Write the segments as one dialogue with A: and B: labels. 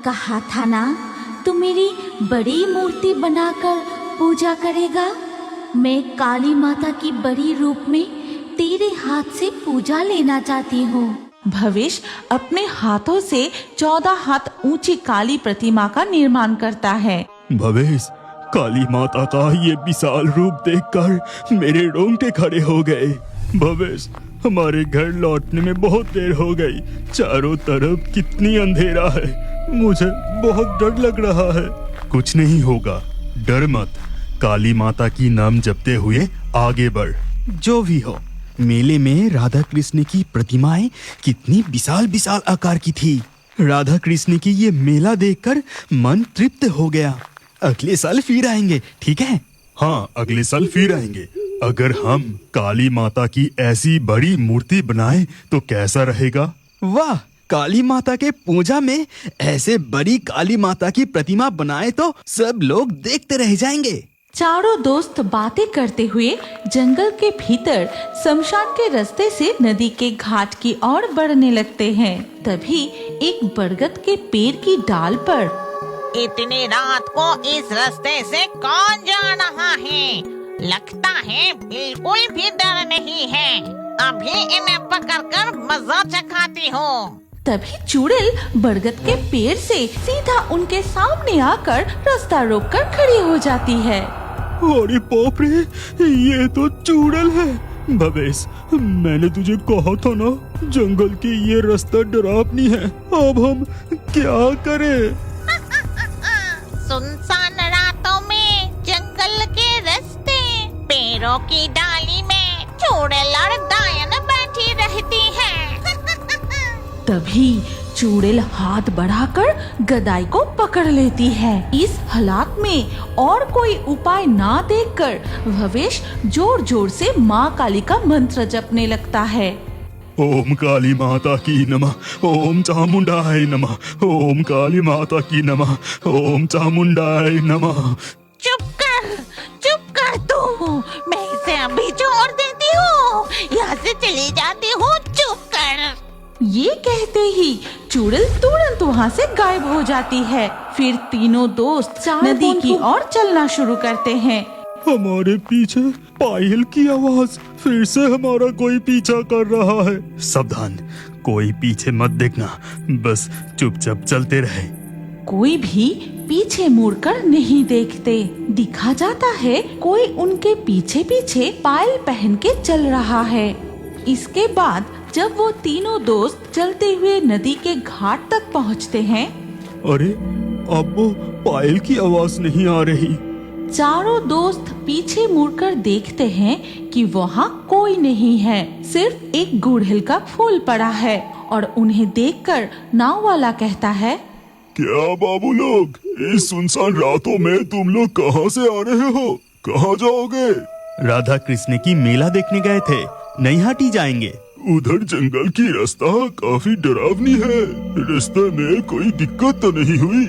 A: कहा था ना तू मेरी बड़ी मूर्ति बनाकर पूजा करेगा। मैं काली माता की बड़ी रूप में तेरे हाथ से पूजा लेना चाहती हूँ।
B: भवेश अपने हाथों से 14 हाथ ऊंची काली प्रतिमा का निर्माण करता है।
C: भवेश, काली माता का ये विशाल रूप देखकर मेरे रोंगटे खड़े हो गए। भवेश, हमारे घर लौटने में बहुत देर हो गई। चारों तरफ कितनी अंधेरा है, मुझे बहुत डर लग रहा है। कुछ नहीं होगा, डर मत। काली माता की नाम जपते हुए आगे बढ़। जो भी हो, मेले में राधा कृष्ण की प्रतिमाएं कितनी विशाल विशाल आकार की थी। राधा कृष्ण की ये मेला देखकर मन तृप्त हो गया। अगले साल फिर आएंगे, ठीक है? हाँ, अगले साल फिर आएंगे। अगर हम काली माता की ऐसी बड़ी मूर्ति बनाएं तो कैसा रहेगा? वाह, काली माता के पूजा में ऐसे बड़ी काली माता की प्रतिमा बनाए तो सब लोग देखते रह जाएंगे।
B: चारों दोस्त बातें करते हुए जंगल के भीतर शमशान के रास्ते से नदी के घाट की ओर बढ़ने लगते हैं। तभी एक बरगद के पेड़ की डाल पर
D: इतनी रात को इस रास्ते से कौन जा रहा है? लगता है बिल्कुल भी डर नहीं है। अभी इन्हें पकड़कर मजा चखाती हूँ।
B: तभी चुड़ैल बरगद के पेड़ से सीधा उनके सामने आकर रास्ता रोककर खड़ी हो जाती है।
C: अरे बाप रे, ये तो चुड़ैल है। भवेश, मैंने तुझे कहा था ना, जंगल की ये रास्ता डरावनी है। अब हम क्या करें?
D: सुनसान रातों में जंगल के रास्ते, पेड़ों की डाली में चुड़ैल और डायन बैठी रहती है।
B: तभी चुड़ैल हाथ बढ़ाकर गदाई को पकड़ लेती है। इस हालात में और कोई उपाय ना देखकर भवेश जोर जोर से माँ काली का मंत्र जपने लगता है।
C: ओम काली माता की नमः, ओम चामुंडाय नमः, ओम काली माता की नमः, ओम चामुंडाय नमः।
D: चुप कर तू, मैं इसे अभी छोड़ देती हूँ। यहाँ से चली जाती हूँ, चुप कर।
B: ये कहते ही चुड़ैल तुरंत वहाँ से गायब हो जाती है। फिर तीनों दोस्त नदी की ओर चलना शुरू करते हैं।
C: हमारे पीछे पायल की आवाज, फिर से हमारा कोई पीछा कर रहा है। सावधान, कोई पीछे मत देखना, बस चुपचाप चलते रहे।
B: कोई भी पीछे मुड़कर नहीं देखते। दिखा जाता है कोई उनके पीछे पीछे पायल पहन के चल रहा है। इसके बाद जब वो तीनों दोस्त चलते हुए नदी के घाट तक पहुँचते हैं,
C: अरे अब वो पायल की आवाज नहीं आ रही।
B: चारों दोस्त पीछे मुड़कर देखते हैं कि वहाँ कोई नहीं है, सिर्फ एक गुड़हल का फूल पड़ा है। और उन्हें देखकर नाव वाला कहता है,
C: क्या बाबू लोग, इस सुनसान रातों में तुम लोग कहाँ से आ रहे हो? कहाँ जाओगे? राधा कृष्ण की मेला देखने गए थे, नैहाटी जाएंगे। उधर जंगल की रास्ता काफी डरावनी है। रास्ते में कोई दिक्कत तो नहीं हुई?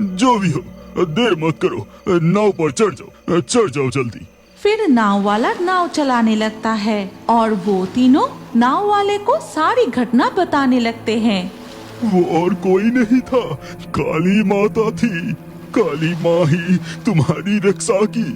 C: जो भी हो, देर मत करो, नाव पर चढ़ जाओ जल्दी।
B: फिर नाव वाला नाव चलाने लगता है और वो तीनों नाव वाले को सारी घटना बताने लगते हैं।
C: वो और कोई नहीं था, काली माता थी। काली माँ ही तुम्हारी रक्षा की।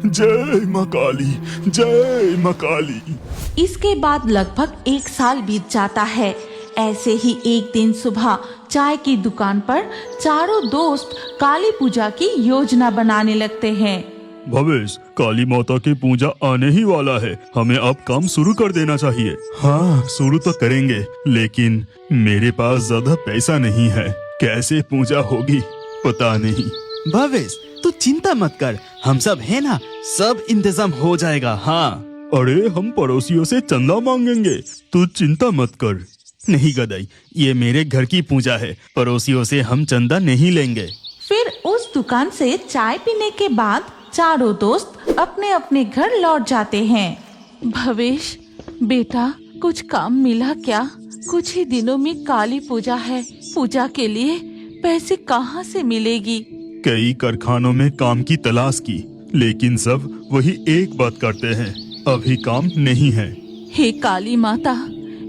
C: जय माँ काली, जय माँ काली।
B: इसके बाद लगभग 1 साल बीत जाता है। ऐसे ही एक दिन सुबह चाय की दुकान पर चारों दोस्त काली पूजा की योजना बनाने लगते हैं।
C: भवेश, काली माता की पूजा आने ही वाला है, हमें अब काम शुरू कर देना चाहिए। हाँ, शुरू तो करेंगे, लेकिन मेरे पास ज्यादा पैसा नहीं है। कैसे पूजा होगी पता नहीं। भवेश, तू चिंता मत कर, हम सब है ना, सब इंतजाम हो जाएगा। हाँ, अरे हम पड़ोसियों से चंदा मांगेंगे, तू चिंता मत कर। नहीं गदाई, ये मेरे घर की पूजा है, पड़ोसियों से हम चंदा नहीं लेंगे।
B: फिर उस दुकान से चाय पीने के बाद चारों दोस्त अपने अपने घर लौट जाते हैं। भवेश बेटा, कुछ काम मिला क्या? कुछ ही दिनों में काली पूजा है, पूजा के लिए पैसे कहाँ से मिलेगी?
C: कई कारखानों में काम की तलाश की, लेकिन सब वही एक बात करते हैं, अभी काम नहीं है।
B: हे काली माता,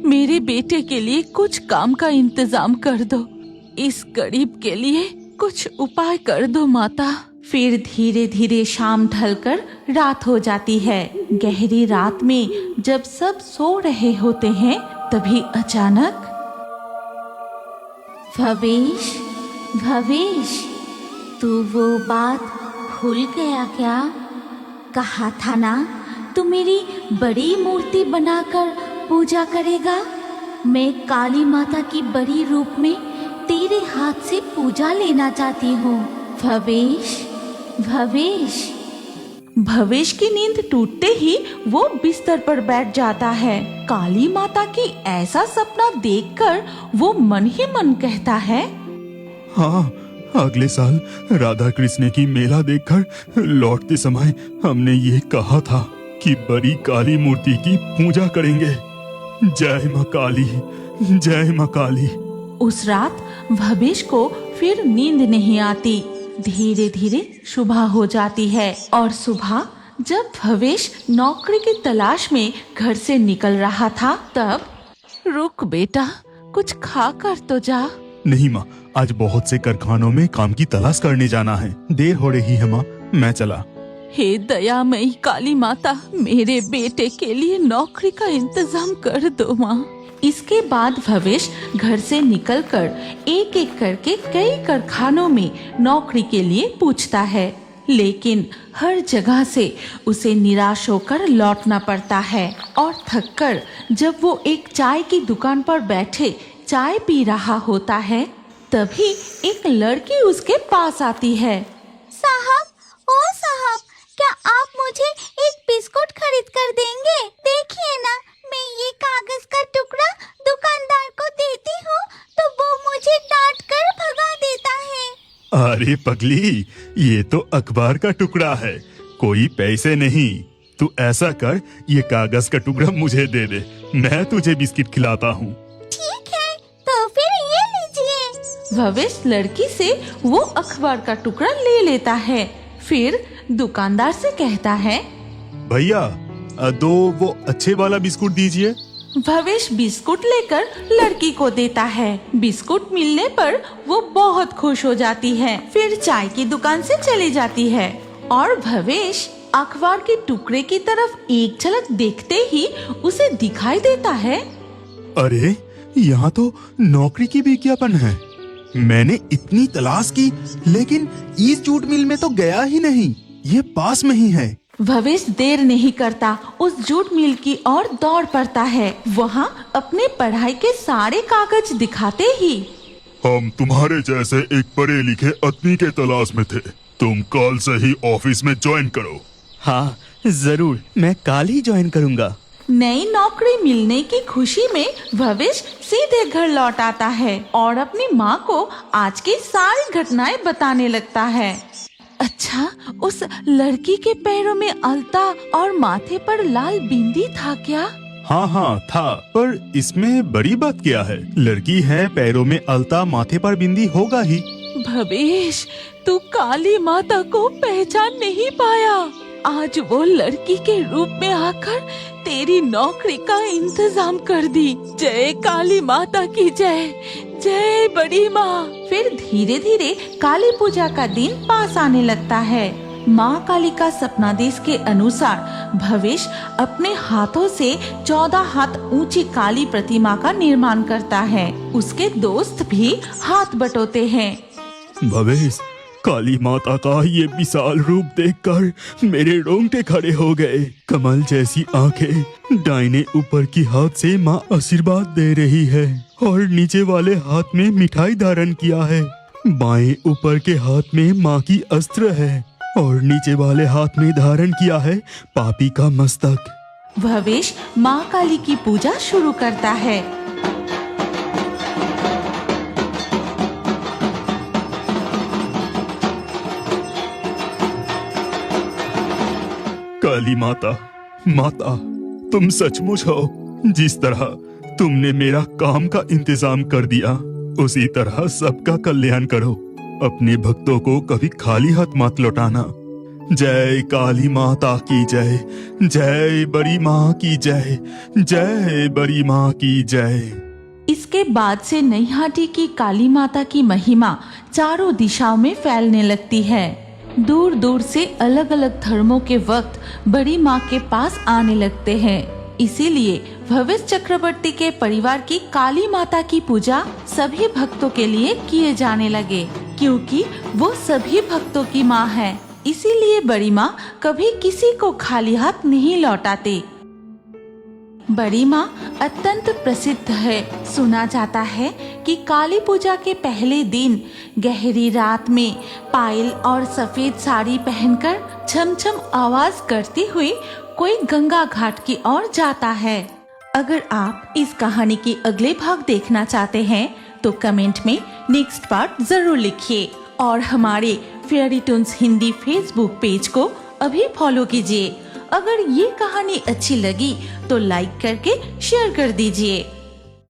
B: मेरे बेटे के लिए कुछ काम का इंतजाम कर दो। इस गरीब के लिए कुछ उपाय कर दो माता। फिर धीरे धीरे शाम ढलकर रात हो जाती है। गहरी रात में जब सब सो रहे होते हैं तभी अचानक
A: भवेश, भवेश, तू वो बात भूल गया क्या? कहा था ना तू मेरी बड़ी मूर्ति बनाकर पूजा करेगा। मैं काली माता की बड़ी रूप में तेरे हाथ से पूजा लेना चाहती हूँ। भवेश, भवेश।
B: भवेश की नींद टूटते ही वो बिस्तर पर बैठ जाता है। काली माता की ऐसा सपना देखकर वो मन ही मन कहता है,
C: हाँ, अगले साल राधा कृष्ण की मेला देखकर लौटते समय हमने ये कहा था कि बड़ी काली मूर्ति की पूजा करेंगे। जय माँ काली, जय माँ काली।
B: उस रात भवेश को फिर नींद नहीं आती। धीरे धीरे सुबह हो जाती है और सुबह जब भवेश नौकरी की तलाश में घर से निकल रहा था तब, रुक बेटा, कुछ खा कर तो जा।
C: नहीं माँ, आज बहुत से कारखानों में काम की तलाश करने जाना है, देर हो रही है माँ, मैं चला।
B: हे दयामयी काली माता, मेरे बेटे के लिए नौकरी का इंतजाम कर दो माँ। इसके बाद भवेश घर से निकलकर एक एक करके कई कारखानों में नौकरी के लिए पूछता है, लेकिन हर जगह से उसे निराश होकर लौटना पड़ता है। और थककर जब वो एक चाय की दुकान पर बैठे चाय पी रहा होता है तभी एक लड़की उसके पास आती है।
A: साहब, ओ साहब, क्या आप मुझे एक बिस्कुट खरीद कर देंगे? देखिए ना, मैं ये कागज का टुकड़ा दुकानदार को देती हूँ तो वो मुझे डांट कर भगा देता है।
C: अरे पगली, ये तो अखबार का टुकड़ा है, कोई पैसे नहीं। तू ऐसा कर, ये कागज का टुकड़ा मुझे दे दे, मैं तुझे बिस्किट खिलाता हूँ।
A: ठीक है, तो फिर ये लीजिए।
B: भवेश लड़की से वो अखबार का टुकड़ा ले लेता है। फिर दुकानदार से कहता है,
C: भैया, दो वो अच्छे वाला बिस्कुट दीजिए।
B: भवेश बिस्कुट लेकर लड़की को देता है। बिस्कुट मिलने पर वो बहुत खुश हो जाती है। फिर चाय की दुकान से चली जाती है और भवेश अखबार के टुकड़े की तरफ एक झलक देखते ही उसे दिखाई देता है,
C: अरे यहाँ तो नौकरी की विज्ञापन है। मैंने इतनी तलाश की लेकिन इस जूट मिल में तो गया ही नहीं, ये पास में ही है।
B: भवेश देर नहीं करता, उस जूट मिल की ओर दौड़ पड़ता है। वहाँ अपने पढ़ाई के सारे कागज दिखाते ही,
C: हम तुम्हारे जैसे एक पढ़े लिखे आदमी के तलाश में थे, तुम कल से ही ऑफिस में ज्वाइन करो।
E: हाँ जरूर, मैं कल ही ज्वाइन करूँगा।
B: नई नौकरी मिलने की खुशी में भवेश सीधे घर लौट आता है और अपनी माँ को आज की सारी घटनाएं बताने लगता है। अच्छा, उस लड़की के पैरों में अलता और माथे पर लाल बिंदी था क्या?
C: हाँ हाँ था, पर इसमें बड़ी बात क्या है? लड़की है, पैरों में अलता, माथे पर बिंदी होगा ही।
B: भवेश, तू काली माता को पहचान नहीं पाया। आज वो लड़की के रूप में आकर तेरी नौकरी का इंतजाम कर दी। जय काली माता की जय, जय बड़ी माँ। फिर धीरे धीरे काली पूजा का दिन पास आने लगता है। माँ काली का सपनादेश के अनुसार भवेश अपने हाथों से 14 हाथ ऊंची काली प्रतिमा का निर्माण करता है। उसके दोस्त भी हाथ बटोते हैं।
C: भवेश, काली माता का ये विशाल रूप देखकर मेरे रोंगटे खड़े हो गए। कमल जैसी आंखें, दाहिने ऊपर की हाथ से माँ आशीर्वाद दे रही है और नीचे वाले हाथ में मिठाई धारण किया है। बाएं ऊपर के हाथ में माँ की अस्त्र है और नीचे वाले हाथ में धारण किया है पापी का मस्तक।
B: भवेश माँ काली की पूजा शुरू करता है।
C: काली माता, माता तुम सचमुच हो। जिस तरह तुमने मेरा काम का इंतजाम कर दिया उसी तरह सबका कल्याण करो। अपने भक्तों को कभी खाली हाथ मत लौटाना। जय काली माता की जय, जय बड़ी माँ की जय, जय बड़ी माँ की जय।
B: इसके बाद से नैहाटी की काली माता की महिमा चारों दिशाओं में फैलने लगती है। दूर दूर से अलग अलग धर्मों के भक्त बड़ी माँ के पास आने लगते हैं। इसीलिए भवेश चक्रवर्ती के परिवार की काली माता की पूजा सभी भक्तों के लिए किए जाने लगे, क्योंकि वो सभी भक्तों की माँ है। इसीलिए बड़ी माँ कभी किसी को खाली हाथ नहीं लौटाती। बड़ी माँ अत्यंत प्रसिद्ध है। सुना जाता है कि काली पूजा के पहले दिन गहरी रात में पायल और सफेद साड़ी पहनकर छम-छम आवाज करती हुई कोई गंगा घाट की ओर जाता है। अगर आप इस कहानी की अगले भाग देखना चाहते हैं तो कमेंट में नेक्स्ट पार्ट जरूर लिखिए और हमारे fairy Toons Hindi Facebook page को अभी फॉलो कीजिए। अगर ये कहानी अच्छी लगी तो लाइक करके शेयर कर दीजिए।